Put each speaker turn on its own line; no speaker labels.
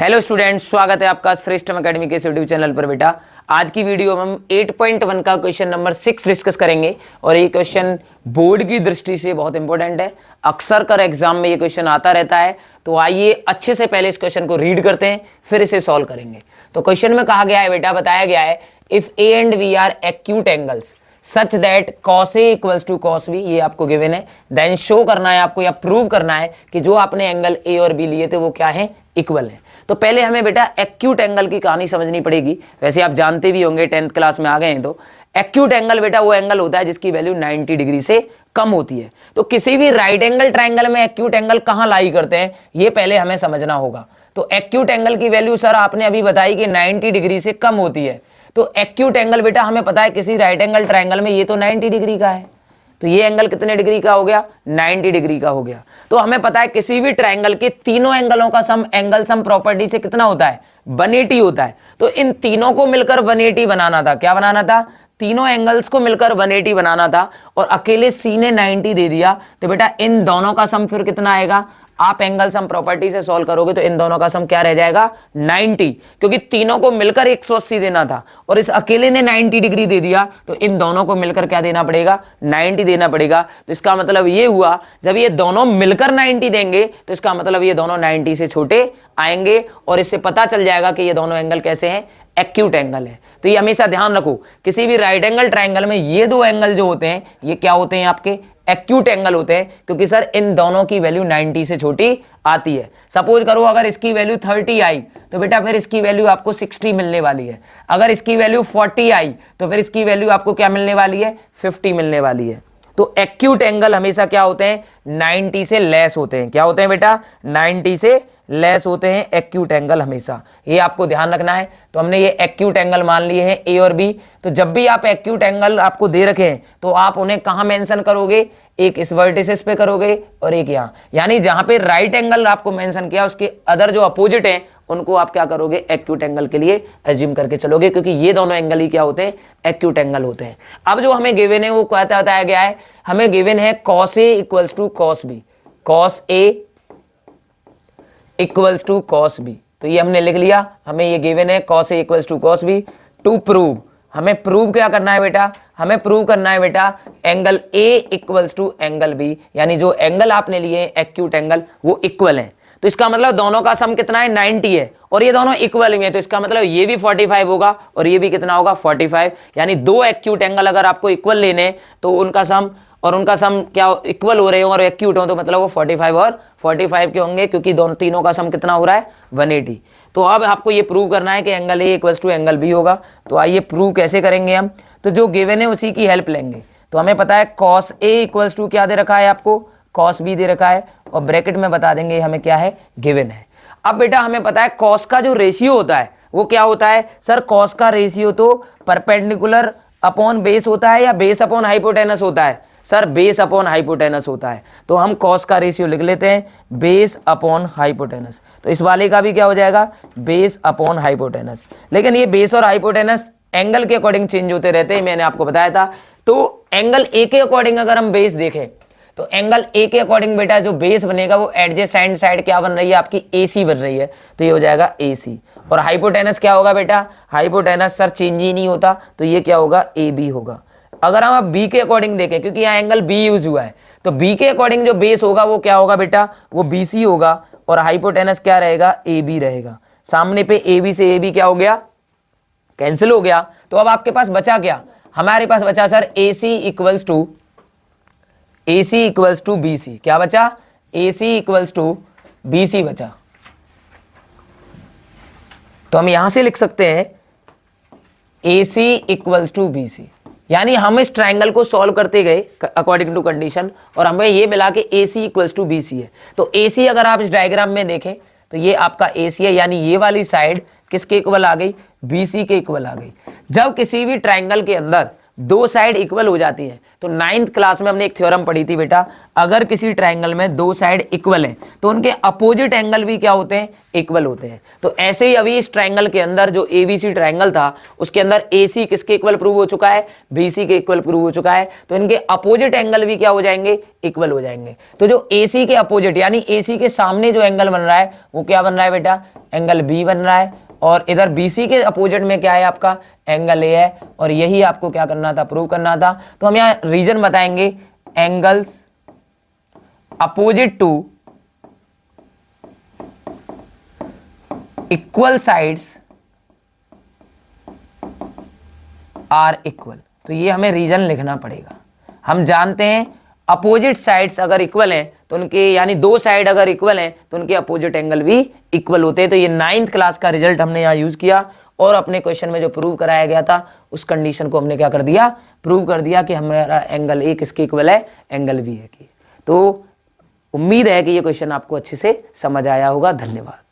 Hello students, स्वागत है आपका श्रेष्ठम एकेडमी के यूट्यूब चैनल पर। बेटा आज की वीडियो में हम 8.1 का क्वेश्चन नंबर 6 डिस्कस करेंगे और ये क्वेश्चन बोर्ड की दृष्टि से बहुत इंपॉर्टेंट है। अक्सर कर एग्जाम में ये क्वेश्चन आता रहता है, तो आइए अच्छे से पहले इस क्वेश्चन को रीड करते हैं, फिर इसे सॉल्व करेंगे। तो क्वेश्चन में कहा गया है बेटा, बताया गया है if A and B are acute angles such that cos A equals to cos B, ये आपको गिवन है। देन शो करना है आपको या प्रूव करना है कि जो आपने एंगल A और B लिए थे वो क्या है, इक्वल है। तो पहले हमें बेटा एक्यूट एंगल की कहानी समझनी पड़ेगी। वैसे आप जानते भी होंगे, 10th क्लास में आ गए हैं तो एक्यूट एंगल बेटा वो एंगल होता है जिसकी वैल्यू 90 डिग्री से कम होती है। तो किसी भी राइट एंगल ट्राइंगल में एक्यूट एंगल कहां लाई करते हैं ये पहले हमें समझना होगा। तो एक्यूट एंगल की वैल्यू सर आपने अभी बताई कि 90 डिग्री से कम होती है। तो एक्यूट एंगल बेटा हमें पता है किसी राइट एंगल ट्राइंगल में ये तो 90 डिग्री का है, तो ये एंगल कितने डिग्री का हो गया, 90 डिग्री का हो गया। तो हमें पता है किसी भी ट्राइंगल के तीनों एंगलों का सम एंगल सम प्रॉपर्टी से कितना होता है, 180 होता है। तो इन तीनों को मिलकर 180 बनाना था। क्या बनाना था? तीनों एंगल्स को मिलकर 180 बनाना था और अकेले सी ने 90 दे दिया। तो बेटा इन दोनों का सम फिर कितना आएगा? आप एंगल सम प्रॉपर्टी से सॉल्व करोगे तो इन दोनों का सम क्या रह जाएगा, 90, क्योंकि तीनों को मिलकर 180 देना था और इस अकेले ने 90 डिग्री दे दिया, तो इन दोनों को मिलकर क्या देना पड़ेगा, 90 देना पड़ेगा। तो इसका मतलब ये हुआ जब ये दोनों मिलकर 90 देंगे तो इसका मतलब ये दोनों 90 से छोटे आएंगे और इससे पता चल जाएगा कि ये दोनों एंगल कैसे हैं, एक्यूट एंगल है। तो ये हमेशा ध्यान रखो, किसी भी राइट एंगल ट्राइंगल में ये दो एंगल जो होते हैं ये क्या होते हैं, आपके एक्यूट एंगल होते हैं, क्योंकि सर इन दोनों की वैल्यू 90 से छोटी आती है। सपोज करो अगर इसकी वैल्यू 30 आई तो बेटा फिर इसकी वैल्यू आपको 60 मिलने वाली है। अगर इसकी वैल्यू 40 आई तो फिर इसकी वैल्यू आपको क्या मिलने वाली है, 50 मिलने वाली है। तो एक्यूट एंगल हमेशा क्या होते हैं, 90 से लेस होते हैं। क्या होते हैं बेटा, 90 से लेस होते हैं एक्यूट एंगल हमेशा, ये आपको ध्यान रखना है। तो हमने ये एक्यूट एंगल मान लिए हैं ए और बी। तो जब भी आप एक्यूट एंगल आपको दे रखे हैं तो आप उन्हें कहां मेंशन करोगे, एक इस वर्टिसेस पे करोगे और एक यहां, यानी जहां पे राइट एंगल आपको मेंशन किया उसके अदर जो अपोजिट है उनको आप क्या करोगे, एक्यूट एंगल के लिए एज्यूम करके चलोगे, क्योंकि ये दोनों एंगल ही क्या होते हैं, एक्यूट एंगल होते हैं। अब जो हमें गिवन है वो क्या बताया गया है, हमें गिवन है cos A equals to cos B, cos A equals to cos B। तो ये हमने लिख लिया, हमें ये गिवन है cos A equals to cos B। To prove, हमें प्रूव क्या करना है बेटा, हमें प्रूव करना है बेटा angle A equals to angle B, यानी जो एंगल आपने लिए एक्यूट एंगल वो इक्वल है। तो इसका मतलब दोनों का सम कितना है, 90 है और ये दोनों इक्वल में है। तो इसका मतलब ये भी 45 होगा और ये भी कितना होगा, 45। यानी दो एक्यूट एंगल अगर आपको इक्वल लेने तो उनका सम और उनका सम क्या इक्वल हो रहे हो और एक्यूट हो, तो मतलब वो 45 और 45 के होंगे, क्योंकि दोनों तीनों का सम कितना हो रहा है, 180। तो अब आपको ये प्रूव करना है कि angle A equals to angle B होगा। तो आइए प्रूव कैसे करेंगे हम, तो जो गिवन है उसी की हेल्प लेंगे। तो हमें पता है cos A इक्वल्स टू क्या दे रखा है आपको, cos B दे रखा है और ब्रैकेट में बता देंगे हमें क्या है, गिवन है। अब बेटा हमें पता है cos का जो रेशियो होता है वो क्या होता है, सर cos का रेशियो तो परपेंडिकुलर अपॉन बेस होता है या बेस अपॉन हाइपोटेनस होता है, सर बेस अपॉन हाइपोटेनस होता है। तो हम cos का रेशियो लिख लेते हैं बेस अपॉन हाइपोटेनस। तो इस वाले का भी क्या हो जाएगा, बेस अपॉन हाइपोटेनस। लेकिन ये बेस और हाइपोटेनस एंगल के अकॉर्डिंग चेंज होते रहते हैं, मैंने आपको बताया था। तो एंगल ए के अकॉर्डिंग अगर हम बेस देखें तो एंगल ए के अकॉर्डिंग बेटा जो बेस बनेगा वो एडजेसेंट साइड क्या बन रही है, आपकी AC बन रही है, तो ये हो जाएगा AC। और हाइपोटेनस क्या होगा बेटा, हाइपोटेनस सर चेंज ही नहीं होता, तो ये क्या होगा, AB होगा। अगर हम अब B के अकॉर्डिंग देखें, क्योंकि यहाँ एंगल B यूज हुआ है, तो B के अकॉर्डिंग जो बेस होगा वो क्या होगा बेटा, वो BC होगा और हाइपोटेनस क्या रहेगा, AB रहेगा। सामने पे AB से AB क्या हो गया, कैंसिल हो गया। तो अब आपके पास बचा क्या, हमारे पास बचा sir AC equals to BC। क्या बचा, AC इक्वल्स टू BC बचा। तो हम यहां से लिख सकते हैं AC इक्वल्स टू BC, यानी हम इस ट्राइंगल को सॉल्व करते गए अकॉर्डिंग टू कंडीशन और हमें ये मिला कि AC इक्वल्स टू BC है। तो AC अगर आप इस डायग्राम में देखें तो ये आपका AC है, यानी ये वाली साइड किसके इक्वल आ गई, BC के इक्वल आ गई। जब किसी भी ट्राइंगल के अंदर दो साइड इक्वल हो जाती है, तो 9th क्लास में हमने एक थ्योरम पढ़ी थी बेटा, अगर किसी ट्रायंगल में दो साइड इक्वल हैं तो उनके अपोजिट एंगल भी क्या होते हैं, इक्वल होते हैं। तो ऐसे ही अभी इस ट्रायंगल के अंदर जो एबीसी ट्रायंगल था उसके अंदर एसी किसके इक्वल प्रूव हो चुका है, बीसी के इक्वल प्रूव हो चुका है, तो इनके अपोजिट एंगल भी क्या हो जाएंगे, इक्वल हो जाएंगे। तो जो एसी के अपोजिट यानी एसी के सामने जो एंगल बन रहा है वो क्या बन रहा है बेटा, एंगल बी बन रहा है, और इधर BC के अपोजिट में क्या है आपका, एंगल ए है, और यही आपको क्या करना था, प्रूव करना था। तो हम यहाँ रीजन बताएंगे, angles opposite to equal sides are equal. तो ये हमें रीजन लिखना पड़ेगा। हम जानते हैं अपोजिट साइड्स अगर इक्वल हैं तो उनके यानी दो साइड अगर इक्वल हैं तो उनके अपोजिट एंगल भी इक्वल होते हैं। तो ये 9th क्लास का रिजल्ट हमने यहाँ यूज किया और अपने क्वेश्चन में जो प्रूव कराया गया था उस कंडीशन को हमने क्या कर दिया, प्रूव कर दिया कि हमारा एंगल ए किसके इक्वल है, एंगल बी है की। तो उम्मीद है कि ये क्वेश्चन आपको अच्छे से समझ आया होगा। धन्यवाद।